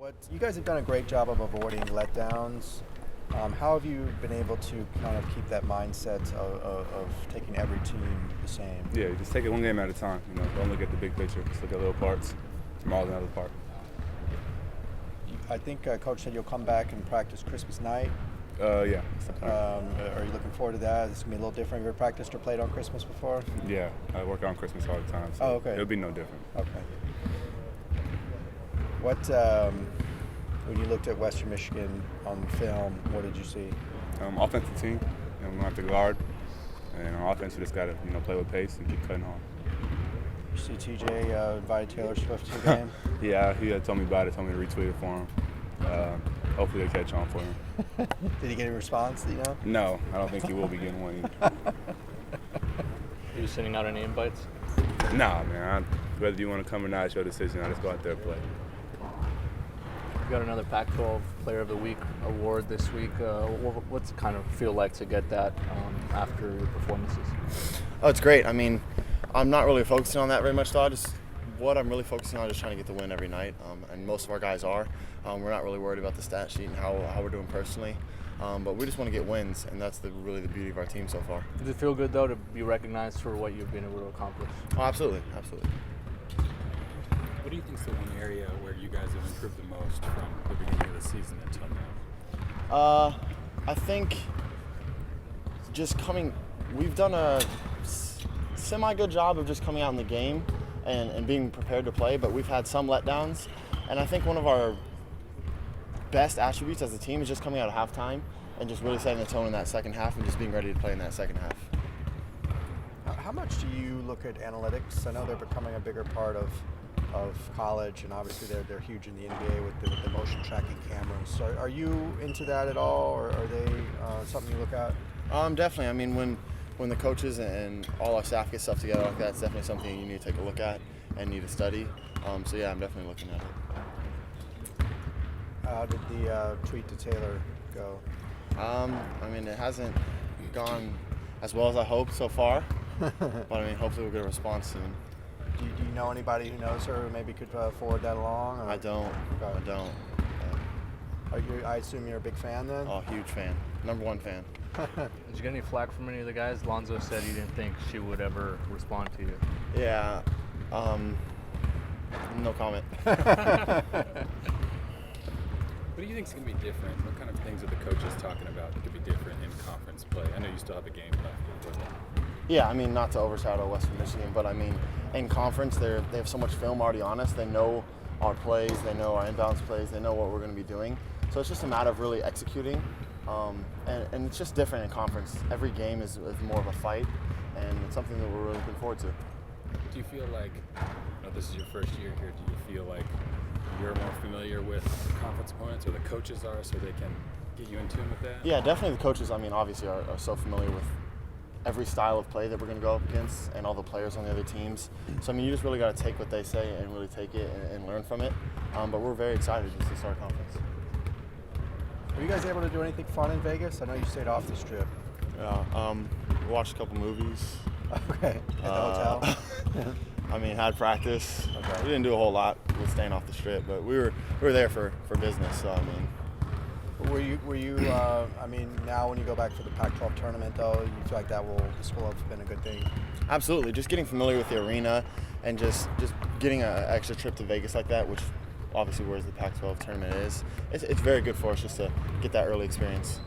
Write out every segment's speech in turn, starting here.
But you guys have done a great job of avoiding letdowns. How have you been able to kind of keep that mindset of taking every team the same? Yeah, you just take it one game at a time. Don't look at the big picture. Just look at little parts. From all another part. I think Coach said you'll come back and practice Christmas night. Yeah. Are you looking forward to that? This is going to be a little different. Have you ever practiced or played on Christmas before? Yeah, I work on Christmas all the time. So okay. It'll be no different. Okay. What, when you looked at Western Michigan on film, what did you see? Offensive team. We don't have to guard. And on offense, we just got to play with pace and keep cutting on. You see TJ invited Taylor Swift to the game? Yeah, he had told me about it, told me to retweet it for him. Hopefully they catch on for him. Did he get a response, do you know? No, I don't think he will be getting one. Are you sending out any invites? Nah, man. Whether you want to come or not, it's your decision. I just go out there and play. You got another Pac-12 Player of the Week award this week. What's it kind of feel like to get that after your performances? Oh, it's great. I mean, I'm not really focusing on that very much, though. What I'm really focusing on is trying to get the win every night, and most of our guys are. We're not really worried about the stat sheet and how we're doing personally, but we just want to get wins, and that's really the beauty of our team so far. Does it feel good, though, to be recognized for what you've been able to accomplish? Oh, absolutely, absolutely. What do you think is the one area where you guys have improved the most from the beginning of the season until now? I think we've done a semi-good job of just coming out in the game and being prepared to play, but we've had some letdowns. And I think one of our best attributes as a team is just coming out at halftime and just really setting the tone in that second half and just being ready to play in that second half. How much do you look at analytics? I know they're becoming a bigger part of college, and obviously they're huge in the NBA with the motion tracking cameras. So are you into that at all, or are they something you look at? Definitely. I mean, when the coaches and all our staff get stuff together like that, it's definitely something you need to take a look at and need to study. So yeah, I'm definitely looking at it. How did the tweet to Taylor go? I mean, it hasn't gone as well as I hoped so far, but I mean, hopefully we'll get a response soon. Do you know anybody who knows her who maybe could forward that along? Or? I don't. Okay. I don't. I assume you're a big fan then? Oh, huge fan. Number one fan. Did you get any flack from any of the guys? Lonzo said he didn't think she would ever respond to you. Yeah. No comment. What do you think is going to be different? What kind of things are the coaches talking about that could be different in conference play? I know you still have a game left. Yeah, I mean, not to overshadow Western Michigan, but I mean, in conference, they have so much film already on us. They know our plays, they know our inbounds plays, they know what we're going to be doing. So it's just a matter of really executing, and it's just different in conference. Every game is more of a fight, and it's something that we're really looking forward to. Do you feel like, this is your first year here, do you feel like you're more familiar with conference opponents, or the coaches are, so they can get you in tune with that? Yeah, definitely the coaches, I mean, obviously are so familiar with every style of play that we're going to go up against and all the players on the other teams. So, I mean, you just really got to take what they say and really take it and learn from it. But we're very excited just to start conference. Were you guys able to do anything fun in Vegas? I know you stayed off the strip. Yeah, we watched a couple movies. Okay, at the hotel? I mean, had practice. Okay. We didn't do a whole lot with staying off the strip, but we were there for business, so I mean. Were you I mean, now when you go back for the Pac-12 tournament, though, you feel like this will have been a good thing? Absolutely. Just getting familiar with the arena and just getting an extra trip to Vegas like that, which obviously where the Pac-12 tournament is, it's very good for us just to get that early experience.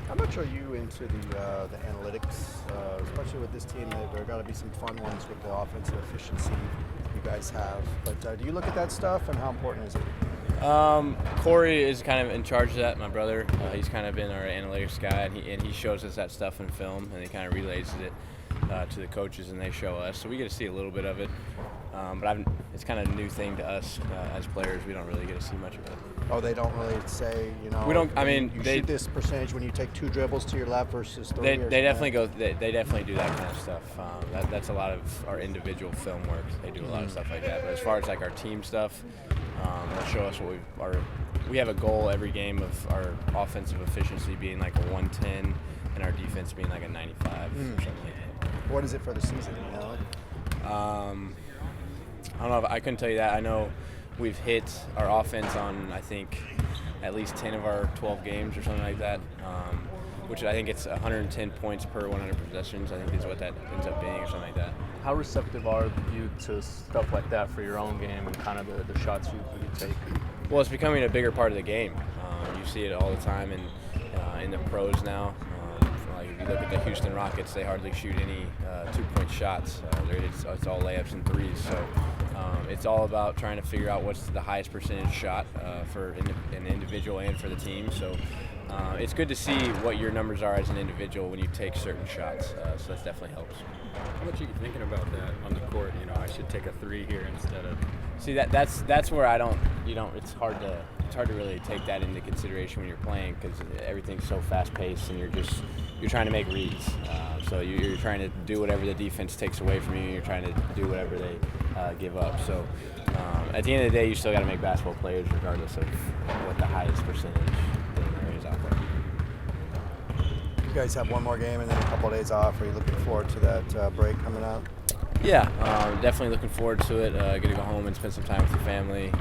How much are you into the analytics, especially with this team? There got to be some fun ones with the offensive efficiency you guys have. But do you look at that stuff, and how important is it? Corey is kind of in charge of that, my brother. He's kind of been our analytics guy, and he shows us that stuff in film, and he kind of relays it to the coaches, and they show us. So we get to see a little bit of it. But it's kind of a new thing to us as players. We don't really get to see much of it. Oh, they don't really say, We don't. I mean, you they shoot this percentage when you take 2 dribbles to your left versus 3. They definitely go. They definitely do that kind of stuff. That's a lot of our individual film work. They do a lot of stuff like that. But as far as like our team stuff, they'll show us what we have a goal every game of our offensive efficiency being like a 110 and our defense being like a 95 or something like that. What is it for the season? You know? I don't know. I couldn't tell you that. I know we've hit our offense on, I think, at least 10 of our 12 games or something like that, which I think it's 110 points per 100 possessions, I think is what that ends up being or something like that. How receptive are you to stuff like that for your own game and kind of the shots you take? Well, it's becoming a bigger part of the game. You see it all the time in the pros now. Like if you look at the Houston Rockets, they hardly shoot any two-point shots. It's all layups and threes. So it's all about trying to figure out what's the highest percentage shot for an individual and for the team. So it's good to see what your numbers are as an individual when you take certain shots. So that definitely helps. How much are you thinking about that on the court? You know, I should take a three here instead of. See, that's where I don't. It's hard to really take that into consideration when you're playing because everything's so fast paced and you're trying to make reads. So you're trying to do whatever the defense takes away from you. You're trying to do whatever they give up. So at the end of the day, you still got to make basketball players regardless of what the highest percentage thing there is out there. You guys have one more game and then a couple of days off. Are you looking forward to that break coming out? Yeah, definitely looking forward to it. Going to go home and spend some time with the family.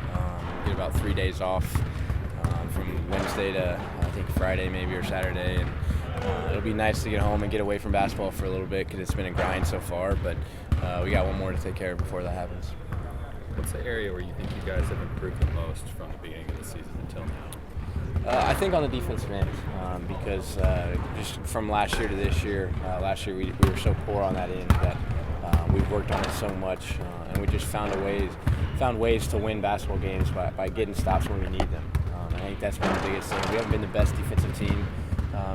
Get about 3 days off from Wednesday to I think Friday maybe or Saturday, and it'll be nice to get home and get away from basketball for a little bit because it's been a grind so far. But we got one more to take care of before that happens. What's the area where you think you guys have improved the most from the beginning of the season until now? I think on the defensive end, because just from last year to this year, last year we were so poor on that end that we've worked on it so much, and we just found ways to win basketball games by getting stops when we need them. I think that's one of the biggest things. We haven't been the best defensive team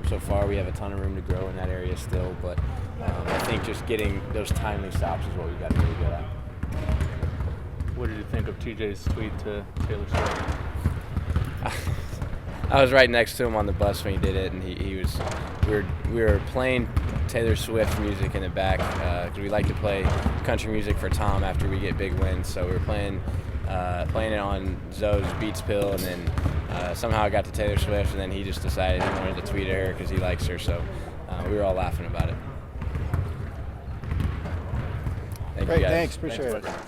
so far. We have a ton of room to grow in that area still, but I think just getting those timely stops is what we've got to be really good at. What did you think of TJ's tweet to Taylor Swift? I was right next to him on the bus when he did it, and we were playing Taylor Swift music in the back because we like to play country music for Tom after we get big wins. So we were playing it on Zoe's Beats Pill, and then somehow I got to Taylor Swift, and then he just decided he wanted to tweet at her because he likes her. So we were all laughing about it. Thank you Great, guys. thanks, appreciate Thanks, it. bud.